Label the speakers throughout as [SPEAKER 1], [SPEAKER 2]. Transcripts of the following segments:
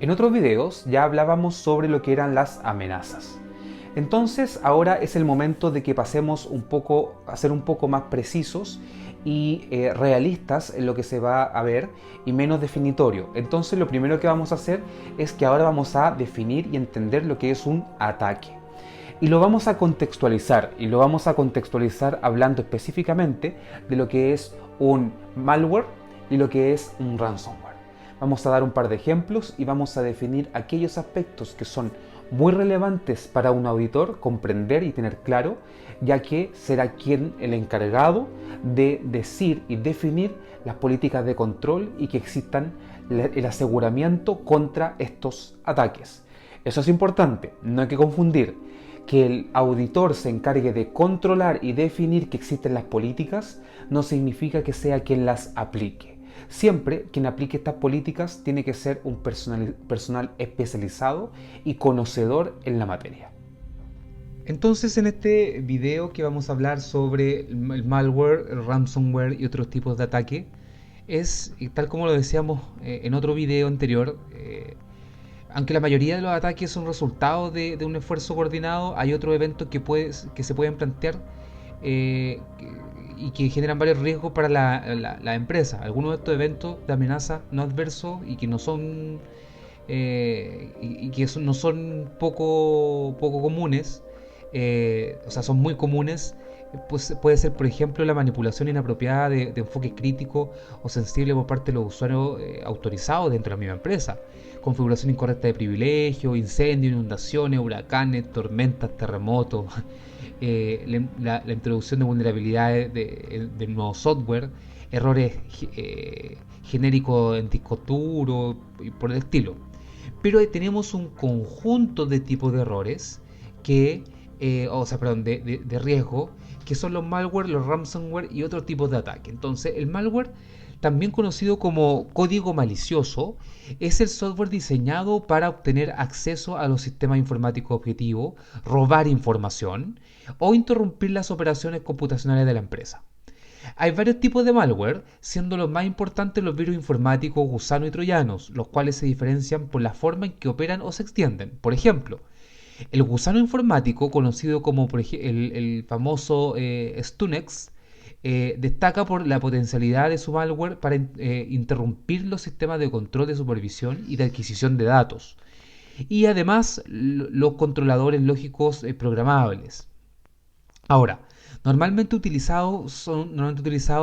[SPEAKER 1] En otros videos ya hablábamos sobre lo que eran las amenazas. Entonces ahora es el momento de que pasemos a ser un poco más precisos y realistas en lo que se va a ver y menos definitorio. Entonces lo primero que vamos a hacer es que ahora vamos a definir y entender lo que es un ataque. Y lo vamos a contextualizar, hablando específicamente de lo que es un malware y lo que es un ransomware. Vamos a dar un par de ejemplos y vamos a definir aquellos aspectos que son muy relevantes para un auditor comprender y tener claro, ya que será quien el encargado de decir y definir las políticas de control y que existan el aseguramiento contra estos ataques. Eso es importante, no hay que confundir que el auditor se encargue de controlar y definir que existen las políticas no significa que sea quien las aplique. Siempre quien aplique estas políticas tiene que ser un personal especializado y conocedor en la materia. Entonces en este video que vamos a hablar sobre el malware, el ransomware y otros tipos de ataque, es tal como lo decíamos en otro video anterior, aunque la mayoría de los ataques son resultados de un esfuerzo coordinado, hay otros eventos que se pueden plantear eh, y que generan varios riesgos para la empresa. Algunos de estos eventos de amenaza no adversos y que no son no son poco comunes, o sea, son muy comunes. Pues puede ser, por ejemplo, la manipulación inapropiada de enfoques críticos o sensibles por parte de los usuarios autorizados dentro de la misma empresa. Configuración incorrecta de privilegios, incendios, inundaciones, huracanes, tormentas, terremotos, la introducción de vulnerabilidades de nuevo software, errores genéricos en disco duro y por el estilo. Pero tenemos un conjunto de tipos de errores de riesgo, que son los malware, los ransomware y otros tipos de ataque. Entonces, el malware, también conocido como código malicioso, es el software diseñado para obtener acceso a los sistemas informáticos objetivos, robar información o interrumpir las operaciones computacionales de la empresa. Hay varios tipos de malware, siendo los más importantes los virus informáticos, gusanos y troyanos, los cuales se diferencian por la forma en que operan o se extienden. Por ejemplo, el gusano informático, conocido como el famoso Stunex, destaca por la potencialidad de su malware para interrumpir los sistemas de control de supervisión y de adquisición de datos. Y además los controladores lógicos programables. Ahora, son normalmente utilizados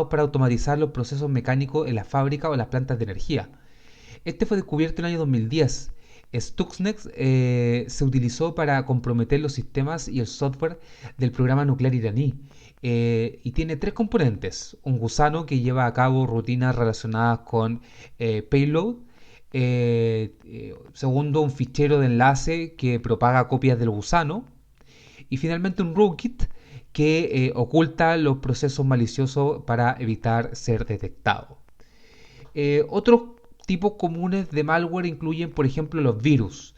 [SPEAKER 1] para automatizar los procesos mecánicos en la fábrica o las plantas de energía. Este fue descubierto en el año 2010. Stuxnet se utilizó para comprometer los sistemas y el software del programa nuclear iraní. Y tiene tres componentes: un gusano que lleva a cabo rutinas relacionadas con payload, segundo, un fichero de enlace que propaga copias del gusano, y finalmente un rootkit que oculta los procesos maliciosos para evitar ser detectado. Otros tipos comunes de malware incluyen, por ejemplo, los virus.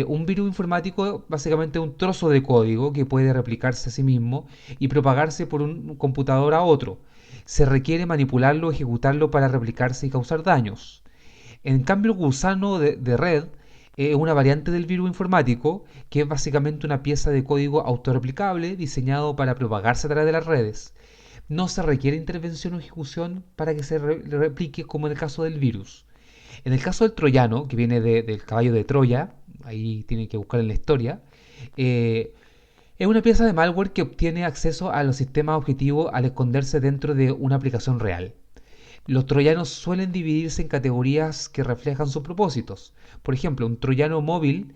[SPEAKER 1] Un virus informático básicamente es un trozo de código que puede replicarse a sí mismo y propagarse por un computador a otro. Se requiere manipularlo o ejecutarlo para replicarse y causar daños. En cambio, el gusano de red es una variante del virus informático que es básicamente una pieza de código autorreplicable diseñado para propagarse a través de las redes. No se requiere intervención o ejecución para que se replique como en el caso del virus. En el caso del troyano, que viene del caballo de Troya, ahí tienen que buscar en la historia, es una pieza de malware que obtiene acceso a los sistemas objetivos al esconderse dentro de una aplicación real. Los troyanos suelen dividirse en categorías que reflejan sus propósitos. Por ejemplo, un troyano móvil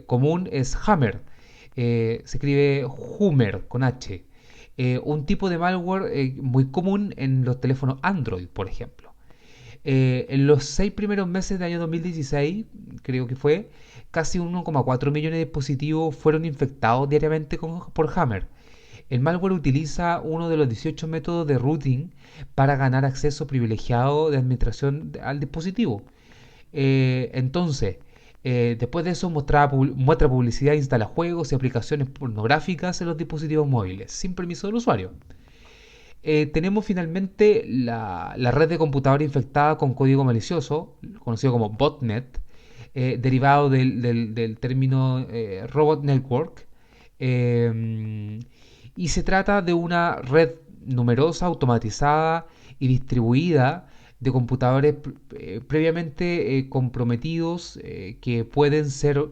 [SPEAKER 1] común es Hammer. Se escribe Hummer con H. Un tipo de malware muy común en los teléfonos Android, por ejemplo. En los 6 primeros meses del año 2016, creo que fue, casi 1,4 millones de dispositivos fueron infectados diariamente por Hammer. El malware utiliza uno de los 18 métodos de routing para ganar acceso privilegiado de administración al dispositivo. Después de eso muestra publicidad, instala juegos y aplicaciones pornográficas en los dispositivos móviles, sin permiso del usuario. Tenemos finalmente la red de computadora infectada con código malicioso, conocido como botnet, derivado del término robot network. Y se trata de una red numerosa, automatizada y distribuida de computadores previamente comprometidos que pueden ser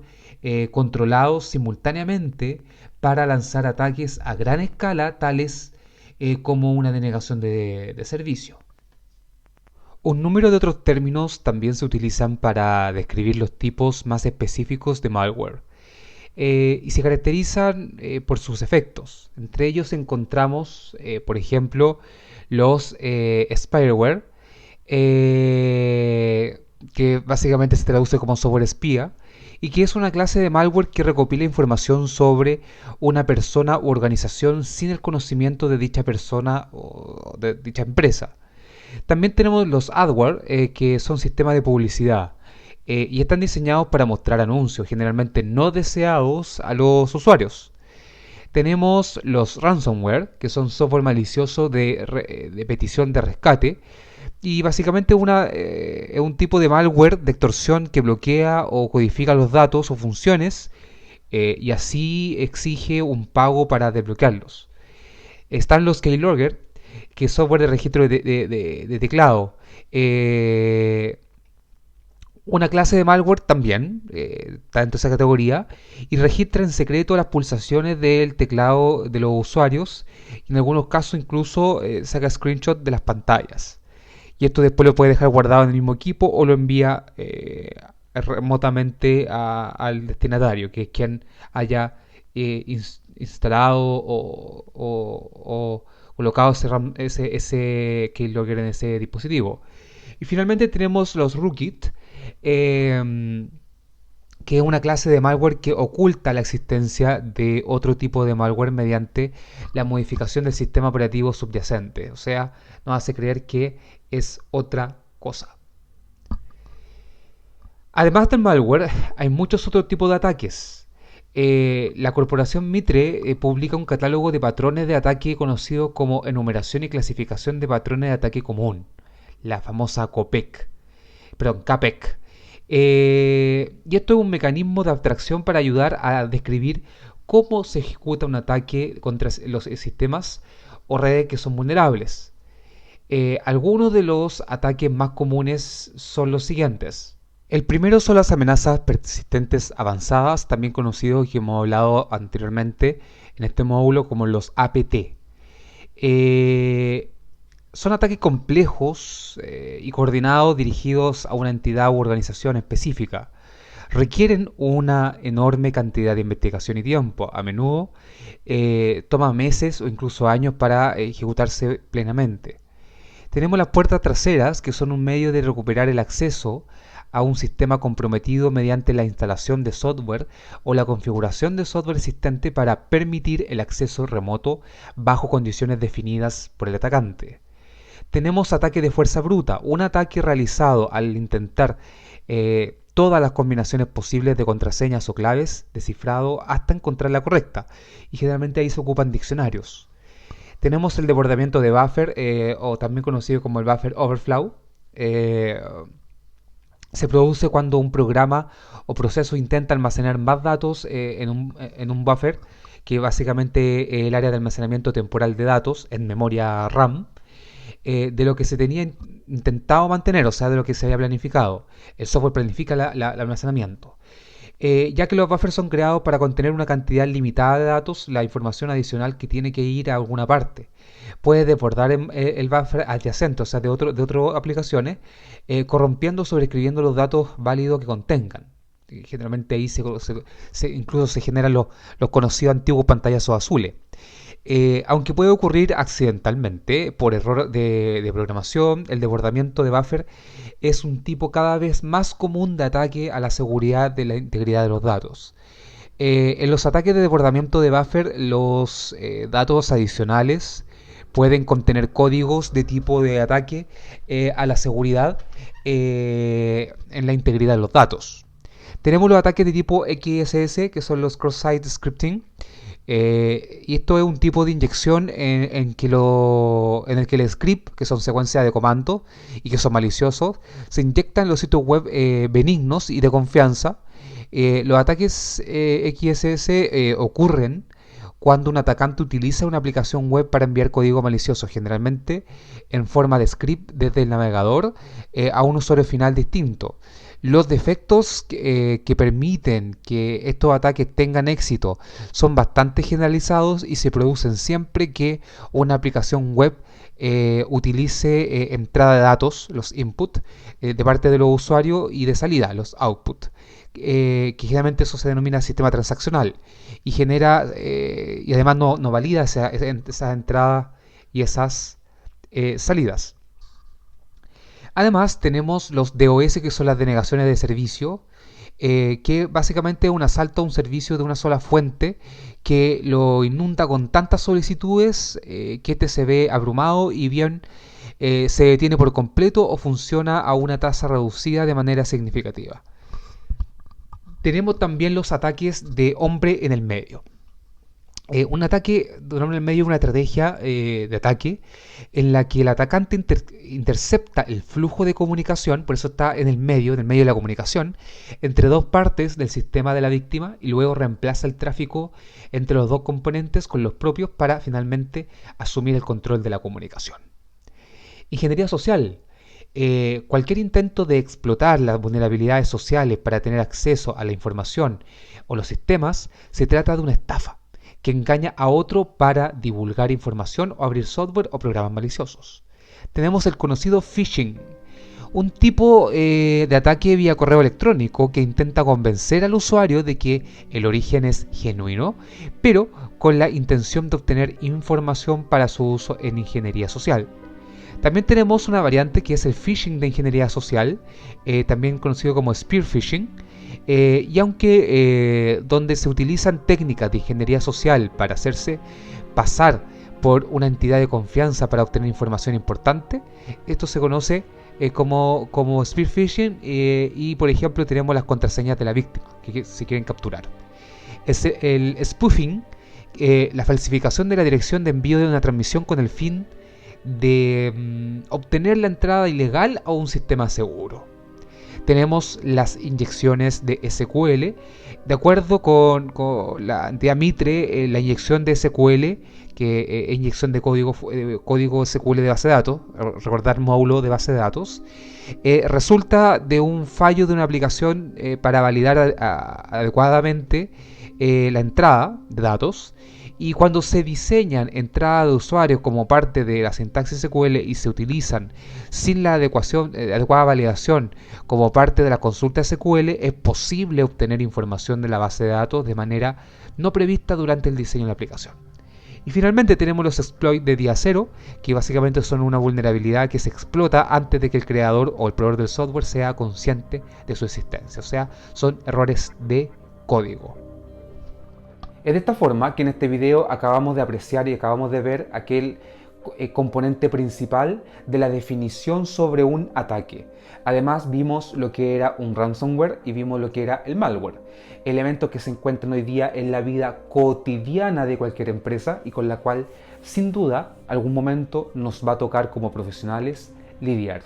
[SPEAKER 1] controlados simultáneamente para lanzar ataques a gran escala, tales como una denegación de servicio. Un número de otros términos también se utilizan para describir los tipos más específicos de malware y se caracterizan por sus efectos. Entre ellos encontramos, por ejemplo, los spyware, que básicamente se traduce como software espía, y que es una clase de malware que recopila información sobre una persona u organización sin el conocimiento de dicha persona o de dicha empresa. También tenemos los adware, que son sistemas de publicidad y están diseñados para mostrar anuncios generalmente no deseados a los usuarios. Tenemos los ransomware, que son software malicioso de petición de rescate, y básicamente es un tipo de malware de extorsión que bloquea o codifica los datos o funciones y así exige un pago para desbloquearlos. Están los keylogger, que es software de registro de teclado. Una clase de malware también está dentro de esa categoría y registra en secreto las pulsaciones del teclado de los usuarios y en algunos casos incluso saca screenshot de las pantallas. Y esto después lo puede dejar guardado en el mismo equipo o lo envía remotamente al destinatario, que es quien haya instalado o colocado ese keylogger en ese dispositivo. Y finalmente tenemos los rootkit, eh, que es una clase de malware que oculta la existencia de otro tipo de malware mediante la modificación del sistema operativo subyacente. O sea, nos hace creer que es otra cosa. Además del malware, hay muchos otros tipos de ataques. La corporación Mitre publica un catálogo de patrones de ataque conocido como Enumeración y Clasificación de Patrones de Ataque Común, la famosa CAPEC. Y esto es un mecanismo de abstracción para ayudar a describir cómo se ejecuta un ataque contra los sistemas o redes que son vulnerables. Algunos de los ataques más comunes son los siguientes. El primero son las amenazas persistentes avanzadas, también conocidos que hemos hablado anteriormente en este módulo como los APT. Son ataques complejos y coordinados dirigidos a una entidad u organización específica. Requieren una enorme cantidad de investigación y tiempo. A menudo toma meses o incluso años para ejecutarse plenamente. Tenemos las puertas traseras, que son un medio de recuperar el acceso a un sistema comprometido mediante la instalación de software o la configuración de software existente para permitir el acceso remoto bajo condiciones definidas por el atacante. Tenemos ataque de fuerza bruta, un ataque realizado al intentar todas las combinaciones posibles de contraseñas o claves de cifrado hasta encontrar la correcta, y generalmente ahí se ocupan diccionarios. Tenemos el desbordamiento de buffer, o también conocido como el buffer overflow. Se produce cuando un programa o proceso intenta almacenar más datos en un buffer, que básicamente es el área de almacenamiento temporal de datos en memoria RAM, de lo que se tenía intentado mantener, o sea, de lo que se había planificado. El software planifica el almacenamiento. Ya que los buffers son creados para contener una cantidad limitada de datos, la información adicional que tiene que ir a alguna parte puede desbordar el buffer adyacente, o sea, de otras aplicaciones, corrompiendo o sobreescribiendo los datos válidos que contengan. Generalmente ahí incluso se generan los conocidos antiguos pantallazos azules. Aunque puede ocurrir accidentalmente por error de programación, el desbordamiento de buffer es un tipo cada vez más común de ataque a la seguridad de la integridad de los datos. En los ataques de desbordamiento de buffer, los datos adicionales pueden contener códigos de tipo de ataque a la seguridad en la integridad de los datos. Tenemos los ataques de tipo XSS, que son los cross-site scripting, Y esto es un tipo de inyección en el que el script, que son secuencias de comando y que son maliciosos, se inyectan en los sitios web benignos y de confianza. Los ataques XSS ocurren cuando un atacante utiliza una aplicación web para enviar código malicioso, generalmente en forma de script desde el navegador a un usuario final distinto. Los defectos que permiten que estos ataques tengan éxito son bastante generalizados y se producen siempre que una aplicación web utilice entrada de datos, los input, de parte de los usuarios y de salida, los output. Que generalmente eso se denomina sistema transaccional y genera y además no valida esas entradas y esas salidas. Además tenemos los DOS, que son las denegaciones de servicio, que básicamente es un asalto a un servicio de una sola fuente que lo inunda con tantas solicitudes que este se ve abrumado y bien se detiene por completo o funciona a una tasa reducida de manera significativa. Tenemos también los ataques de hombre en el medio. Un ataque de un hombre en el medio es una estrategia de ataque en la que el atacante intercepta el flujo de comunicación, por eso está en el medio de la comunicación, entre dos partes del sistema de la víctima y luego reemplaza el tráfico entre los dos componentes con los propios para finalmente asumir el control de la comunicación. Ingeniería social. Cualquier intento de explotar las vulnerabilidades sociales para tener acceso a la información o los sistemas se trata de una estafa que engaña a otro para divulgar información o abrir software o programas maliciosos. Tenemos el conocido phishing, un tipo de ataque vía correo electrónico que intenta convencer al usuario de que el origen es genuino, pero con la intención de obtener información para su uso en ingeniería social. También tenemos una variante que es el phishing de ingeniería social, también conocido como spear phishing, y aunque donde se utilizan técnicas de ingeniería social para hacerse pasar por una entidad de confianza para obtener información importante, esto se conoce como spear phishing y por ejemplo tenemos las contraseñas de la víctima que se quieren capturar. El spoofing, la falsificación de la dirección de envío de una transmisión con el fin de obtener la entrada ilegal a un sistema seguro. Tenemos las inyecciones de SQL. De acuerdo con la entidad Mitre, la inyección de SQL, que es inyección de código SQL de base de datos, recordar módulo de base de datos, resulta de un fallo de una aplicación para validar adecuadamente la entrada de datos. Y cuando se diseñan entradas de usuarios como parte de la sintaxis SQL y se utilizan sin la adecuada validación como parte de la consulta SQL, es posible obtener información de la base de datos de manera no prevista durante el diseño de la aplicación. Y finalmente tenemos los exploits de día cero, que básicamente son una vulnerabilidad que se explota antes de que el creador o el proveedor del software sea consciente de su existencia. O sea, son errores de código. Es de esta forma que en este video acabamos de apreciar y acabamos de ver aquel componente principal de la definición sobre un ataque. Además vimos lo que era un ransomware y vimos lo que era el malware, elementos que se encuentran hoy día en la vida cotidiana de cualquier empresa y con la cual sin duda algún momento nos va a tocar como profesionales lidiar.